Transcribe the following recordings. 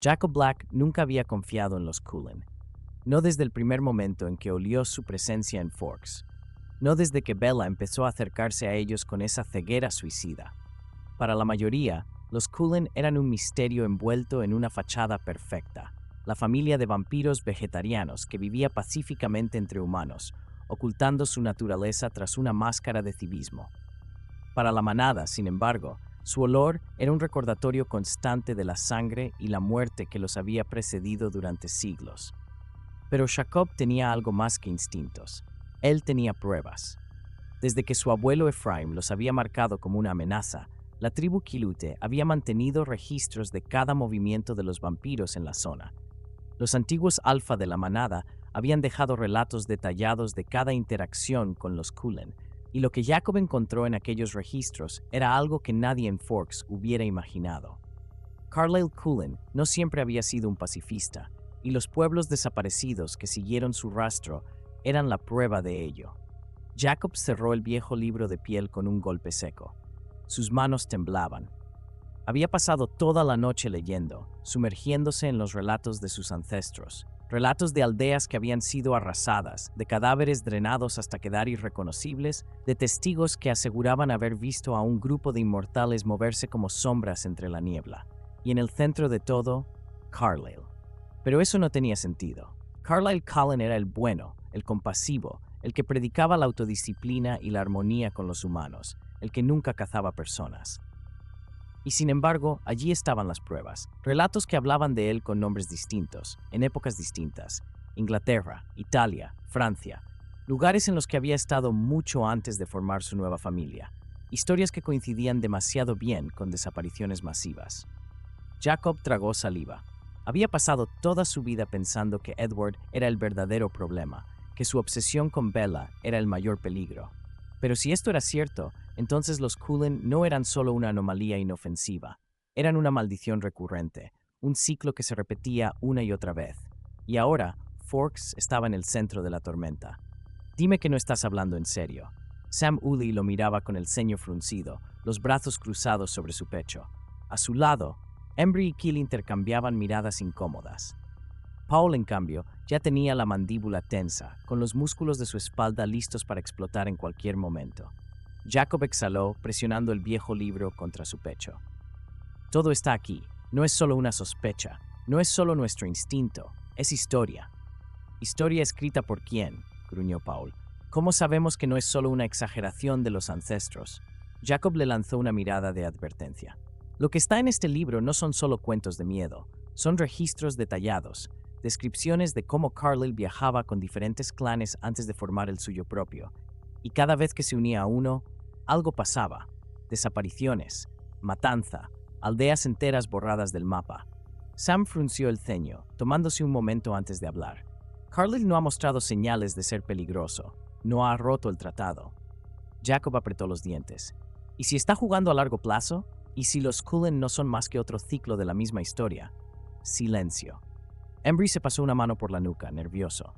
Jacob Black nunca había confiado en los Cullen. No desde el primer momento en que olió su presencia en Forks. No desde que Bella empezó a acercarse a ellos con esa ceguera suicida. Para la mayoría, los Cullen eran un misterio envuelto en una fachada perfecta. La familia de vampiros vegetarianos que vivía pacíficamente entre humanos, ocultando su naturaleza tras una máscara de civismo. Para la manada, sin embargo, su olor era un recordatorio constante de la sangre y la muerte que los había precedido durante siglos. Pero Jacob tenía algo más que instintos. Él tenía pruebas. Desde que su abuelo Ephraim los había marcado como una amenaza, la tribu Quilute había mantenido registros de cada movimiento de los vampiros en la zona. Los antiguos alfa de la manada habían dejado relatos detallados de cada interacción con los Cullen, y lo que Jacob encontró en aquellos registros era algo que nadie en Forks hubiera imaginado. Carlisle Cullen no siempre había sido un pacifista, y los pueblos desaparecidos que siguieron su rastro eran la prueba de ello. Jacob cerró el viejo libro de piel con un golpe seco. Sus manos temblaban. Había pasado toda la noche leyendo, sumergiéndose en los relatos de sus ancestros, relatos de aldeas que habían sido arrasadas, de cadáveres drenados hasta quedar irreconocibles, de testigos que aseguraban haber visto a un grupo de inmortales moverse como sombras entre la niebla. Y en el centro de todo, Carlisle. Pero eso no tenía sentido. Carlisle Cullen era el bueno, el compasivo, el que predicaba la autodisciplina y la armonía con los humanos, el que nunca cazaba personas. Y sin embargo, allí estaban las pruebas, relatos que hablaban de él con nombres distintos, en épocas distintas: Inglaterra, Italia, Francia, lugares en los que había estado mucho antes de formar su nueva familia, historias que coincidían demasiado bien con desapariciones masivas. Jacob tragó saliva. Había pasado toda su vida pensando que Edward era el verdadero problema, que su obsesión con Bella era el mayor peligro. Pero si esto era cierto, entonces los Cullen no eran solo una anomalía inofensiva, eran una maldición recurrente, un ciclo que se repetía una y otra vez. Y ahora, Forks estaba en el centro de la tormenta. Dime que no estás hablando en serio. Sam Ulley lo miraba con el ceño fruncido, los brazos cruzados sobre su pecho. A su lado, Embry y Kill intercambiaban miradas incómodas. Paul, en cambio, ya tenía la mandíbula tensa, con los músculos de su espalda listos para explotar en cualquier momento. Jacob exhaló, presionando el viejo libro contra su pecho. Todo está aquí. No es solo una sospecha. No es solo nuestro instinto. Es historia. ¿Historia escrita por quién?, gruñó Paul. ¿Cómo sabemos que no es solo una exageración de los ancestros? Jacob le lanzó una mirada de advertencia. Lo que está en este libro no son solo cuentos de miedo. Son registros detallados, descripciones de cómo Carlisle viajaba con diferentes clanes antes de formar el suyo propio. Y cada vez que se unía a uno, algo pasaba. Desapariciones, matanza, aldeas enteras borradas del mapa. Sam frunció el ceño, tomándose un momento antes de hablar. Carlisle no ha mostrado señales de ser peligroso. No ha roto el tratado. Jacob apretó los dientes. ¿Y si está jugando a largo plazo? ¿Y si los Cullen no son más que otro ciclo de la misma historia? Silencio. Embry se pasó una mano por la nuca, nervioso.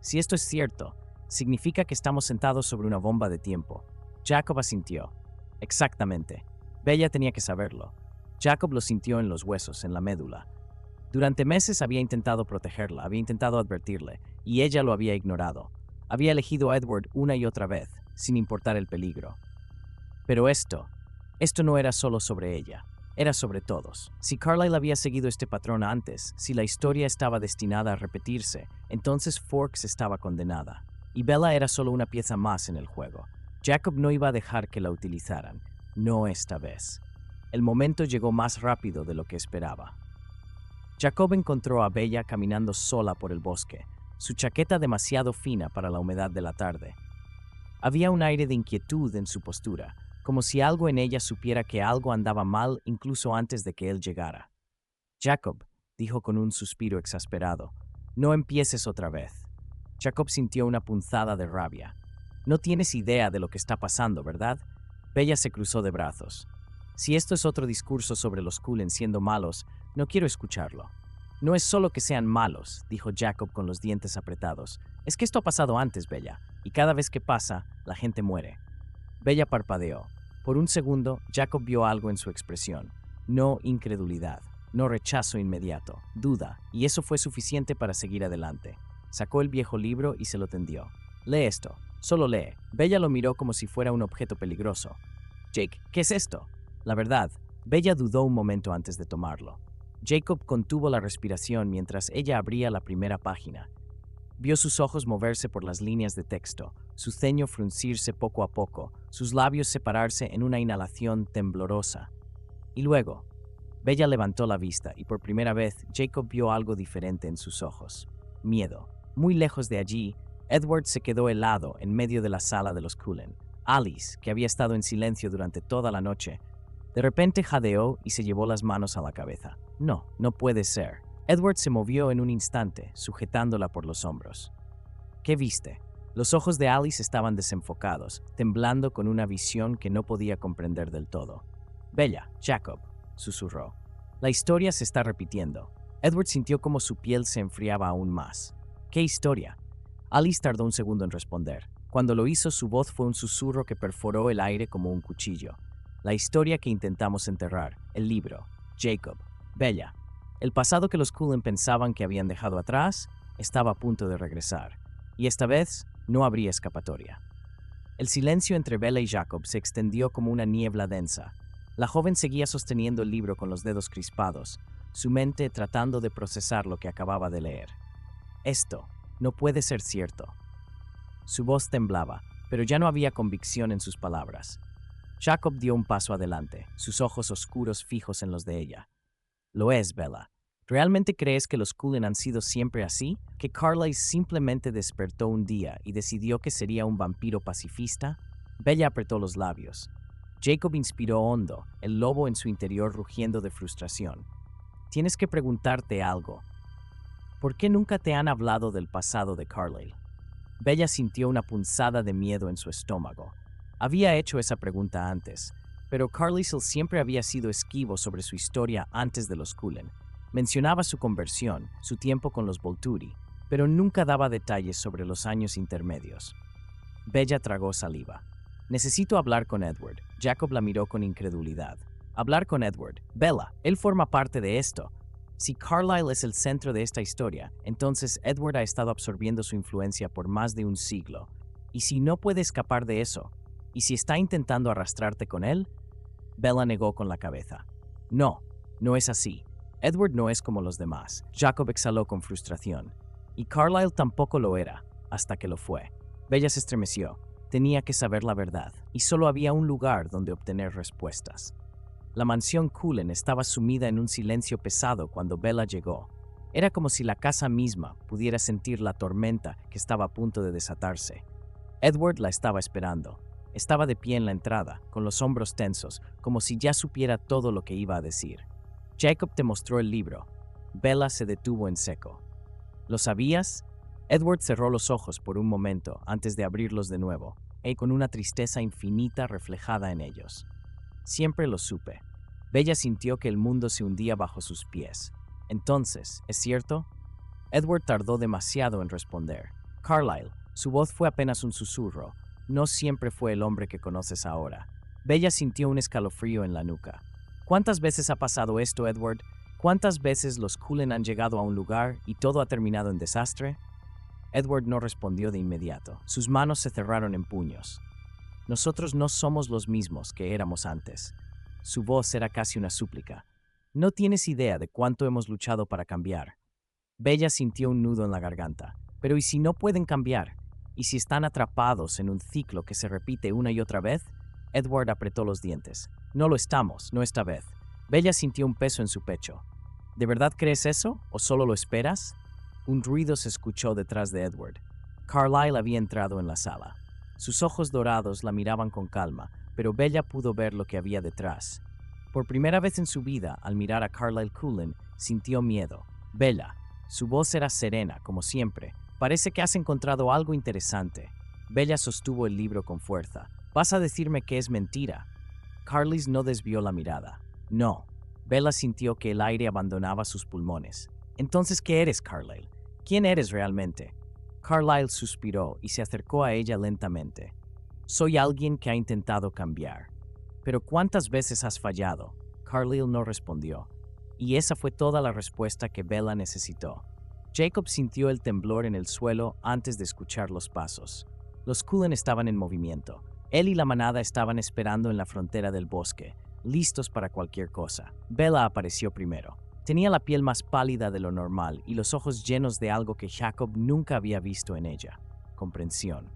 Si esto es cierto, significa que estamos sentados sobre una bomba de tiempo. Jacob asintió. Exactamente. Bella tenía que saberlo. Jacob lo sintió en los huesos, en la médula. Durante meses había intentado protegerla, había intentado advertirle, y ella lo había ignorado. Había elegido a Edward una y otra vez, sin importar el peligro. Pero esto no era solo sobre ella, era sobre todos. Si Carlisle había seguido este patrón antes, si la historia estaba destinada a repetirse, entonces Forks estaba condenada. Y Bella era solo una pieza más en el juego. Jacob no iba a dejar que la utilizaran, no esta vez. El momento llegó más rápido de lo que esperaba. Jacob encontró a Bella caminando sola por el bosque, su chaqueta demasiado fina para la humedad de la tarde. Había un aire de inquietud en su postura, como si algo en ella supiera que algo andaba mal incluso antes de que él llegara. Jacob, dijo con un suspiro exasperado, no empieces otra vez. Jacob sintió una punzada de rabia. No tienes idea de lo que está pasando, ¿verdad? Bella se cruzó de brazos. Si esto es otro discurso sobre los Cullen siendo malos, no quiero escucharlo. No es solo que sean malos, dijo Jacob con los dientes apretados. Es que esto ha pasado antes, Bella, y cada vez que pasa, la gente muere. Bella parpadeó. Por un segundo, Jacob vio algo en su expresión. No incredulidad, no rechazo inmediato, duda, y eso fue suficiente para seguir adelante. Sacó el viejo libro y se lo tendió. Lee esto, solo lee. Bella lo miró como si fuera un objeto peligroso. Jake, ¿qué es esto? La verdad, Bella dudó un momento antes de tomarlo. Jacob contuvo la respiración mientras ella abría la primera página. Vio sus ojos moverse por las líneas de texto, su ceño fruncirse poco a poco, sus labios separarse en una inhalación temblorosa. Y luego, Bella levantó la vista y por primera vez Jacob vio algo diferente en sus ojos. Miedo. Muy lejos de allí, Edward se quedó helado en medio de la sala de los Cullen. Alice, que había estado en silencio durante toda la noche, de repente jadeó y se llevó las manos a la cabeza. No, no puede ser. Edward se movió en un instante, sujetándola por los hombros. ¿Qué viste? Los ojos de Alice estaban desenfocados, temblando con una visión que no podía comprender del todo. Bella, Jacob, susurró. La historia se está repitiendo. Edward sintió como su piel se enfriaba aún más. ¿Qué historia? Alice tardó un segundo en responder. Cuando lo hizo, su voz fue un susurro que perforó el aire como un cuchillo. La historia que intentamos enterrar, el libro, Jacob, Bella. El pasado que los Cullen pensaban que habían dejado atrás estaba a punto de regresar, y esta vez no habría escapatoria. El silencio entre Bella y Jacob se extendió como una niebla densa. La joven seguía sosteniendo el libro con los dedos crispados, su mente tratando de procesar lo que acababa de leer. Esto no puede ser cierto. Su voz temblaba, pero ya no había convicción en sus palabras. Jacob dio un paso adelante, sus ojos oscuros fijos en los de ella. Lo es, Bella. ¿Realmente crees que los Cullen han sido siempre así? ¿Que Carlisle simplemente despertó un día y decidió que sería un vampiro pacifista? Bella apretó los labios. Jacob inspiró hondo, el lobo en su interior rugiendo de frustración. Tienes que preguntarte algo. ¿Por qué nunca te han hablado del pasado de Carlisle? Bella sintió una punzada de miedo en su estómago. Había hecho esa pregunta antes, pero Carlisle siempre había sido esquivo sobre su historia antes de los Cullen. Mencionaba su conversión, su tiempo con los Volturi, pero nunca daba detalles sobre los años intermedios. Bella tragó saliva. Necesito hablar con Edward. Jacob la miró con incredulidad. Hablar con Edward. Bella, él forma parte de esto. Si Carlisle es el centro de esta historia, entonces Edward ha estado absorbiendo su influencia por más de un siglo. Y si no puede escapar de eso, y si está intentando arrastrarte con él, Bella negó con la cabeza. No, no es así. Edward no es como los demás. Jacob exhaló con frustración. Y Carlisle tampoco lo era, hasta que lo fue. Bella se estremeció. Tenía que saber la verdad, y solo había un lugar donde obtener respuestas. La mansión Cullen estaba sumida en un silencio pesado cuando Bella llegó. Era como si la casa misma pudiera sentir la tormenta que estaba a punto de desatarse. Edward la estaba esperando. Estaba de pie en la entrada, con los hombros tensos, como si ya supiera todo lo que iba a decir. Jacob te mostró el libro. Bella se detuvo en seco. ¿Lo sabías? Edward cerró los ojos por un momento antes de abrirlos de nuevo, y con una tristeza infinita reflejada en ellos. Siempre lo supe. Bella sintió que el mundo se hundía bajo sus pies. Entonces, ¿es cierto? Edward tardó demasiado en responder. Carlisle, su voz fue apenas un susurro. No siempre fue el hombre que conoces ahora. Bella sintió un escalofrío en la nuca. ¿Cuántas veces ha pasado esto, Edward? ¿Cuántas veces los Cullen han llegado a un lugar y todo ha terminado en desastre? Edward no respondió de inmediato. Sus manos se cerraron en puños. Nosotros no somos los mismos que éramos antes. Su voz era casi una súplica. No tienes idea de cuánto hemos luchado para cambiar. Bella sintió un nudo en la garganta. Pero ¿y si no pueden cambiar? ¿Y si están atrapados en un ciclo que se repite una y otra vez? Edward apretó los dientes. No lo estamos, no esta vez. Bella sintió un peso en su pecho. ¿De verdad crees eso? ¿O solo lo esperas? Un ruido se escuchó detrás de Edward. Carlisle había entrado en la sala. Sus ojos dorados la miraban con calma, pero Bella pudo ver lo que había detrás. Por primera vez en su vida, al mirar a Carlisle Cullen, sintió miedo. Bella, su voz era serena, como siempre. Parece que has encontrado algo interesante. Bella sostuvo el libro con fuerza. ¿Vas a decirme que es mentira? Carlisle no desvió la mirada. No. Bella sintió que el aire abandonaba sus pulmones. Entonces, ¿qué eres, Carlisle? ¿Quién eres realmente? Carlisle suspiró y se acercó a ella lentamente. Soy alguien que ha intentado cambiar. ¿Pero cuántas veces has fallado? Carlisle no respondió. y esa fue toda la respuesta que Bella necesitó. Jacob sintió el temblor en el suelo antes de escuchar los pasos. Los Cullen estaban en movimiento. Él y la manada estaban esperando en la frontera del bosque, listos para cualquier cosa. Bella apareció primero. Tenía la piel más pálida de lo normal y los ojos llenos de algo que Jacob nunca había visto en ella: comprensión.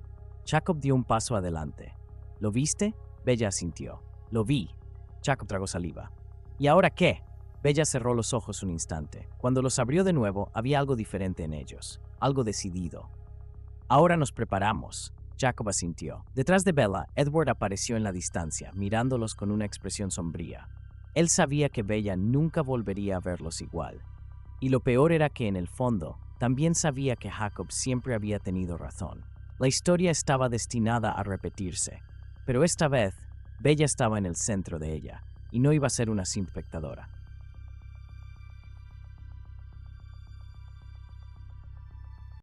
Jacob dio un paso adelante. ¿Lo viste? Bella asintió. Lo vi. Jacob tragó saliva. ¿Y ahora qué? Bella cerró los ojos un instante. Cuando los abrió de nuevo, había algo diferente en ellos, algo decidido. Ahora nos preparamos. Jacob asintió. Detrás de Bella, Edward apareció en la distancia, mirándolos con una expresión sombría. Él sabía que Bella nunca volvería a verlos igual. Y lo peor era que en el fondo, también sabía que Jacob siempre había tenido razón. La historia estaba destinada a repetirse, pero esta vez, Bella estaba en el centro de ella, y no iba a ser una simple espectadora.